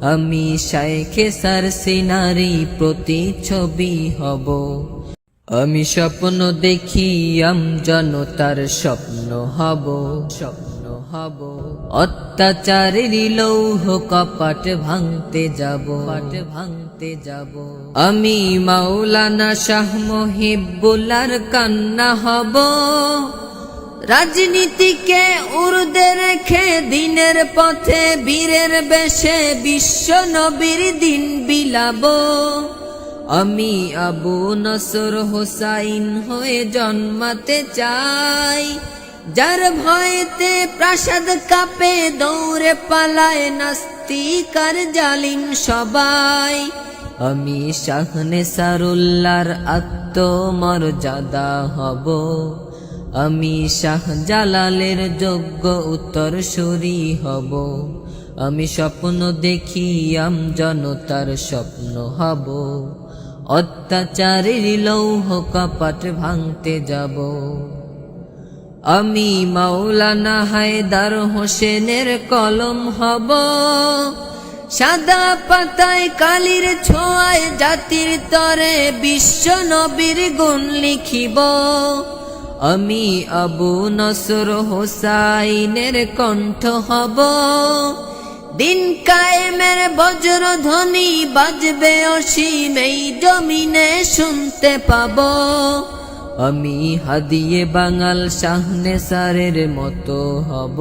আমি শাইখে সারসিনারি প্রতিচ্ছবি হব। আমি স্বপ্ন দেখি আমজনতার স্বপ্ন হব, স্বপ্ন হব। অত্যাচারের লৌহ কপাট ভাঙতে যাব, পাট ভাঙতে যাব। আমি মাওলানা শাহ মুহিবুল্লাহর কান্না হব। রাজনীতিকে উর্দে রেখে দিনের পথে বীরের বেশে বিশ্ব নবীর দিন বিলাব। আমি আবু নসর হোসাইন হয়ে জন্মাতে চাই, যার ভয়েতে প্রাসাদ কাঁপে দৌড়ে পালায় নাস্তিক আর জালিম সবাই। আমি শাহ নেসারুল্লাহর আত্মমর্যাদা হব। আমি শাহ জালালের যোগ্য উত্তরসূরি হব। আমি স্বপ্ন দেখি আমজনতার স্বপ্ন হব। অত্যাচারের লৌহ কপাট ভাঙতে যাব। আমি মাওলানা হায়দার হোসেনের কলম হব। সাদা পাতায় কালির ছোঁয়ায় জাতির তরে বিশ্ব নবীর গুণ লিখিব। আমি আবু নসর হোসাইনের কণ্ঠ হব। দিন কায়েমের বজ্রধ্বনি বাজবে অসীম এই জমিনে শুনতে পাব। আমি হাদিয়ে বাঙাল শাহ নেসারের মতো হব।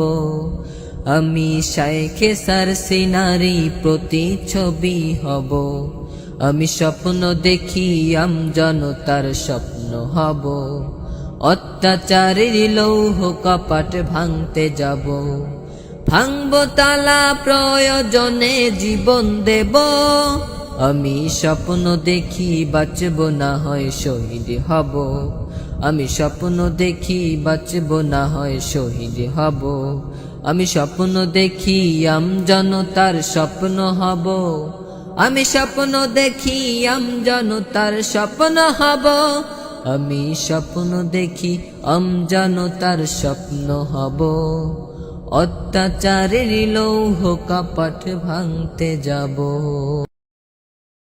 আমি শাইখে সারসিনারি প্রতিচ্ছবি হব। আমি স্বপ্ন দেখি আমজনতার স্বপ্ন হব। অত্যাচারের লৌহ কপাট ভাঙতে যাব। ভাঙব তালা প্রয়োজনে জীবন দেব। আমি স্বপ্ন দেখি বাঁচব না হয় শহীদ হব। আমি স্বপ্ন দেখি বাঁচব না হয় শহীদ হব। আমি স্বপ্ন দেখি আমজনতার স্বপ্ন হব। আমি স্বপ্ন দেখি আমজনতার স্বপ্ন হব। আমি স্বপ্ন দেখি আমজনতার স্বপ্ন হব। অত্যাচারের লৌহ কপাট ভাঙতে যাব।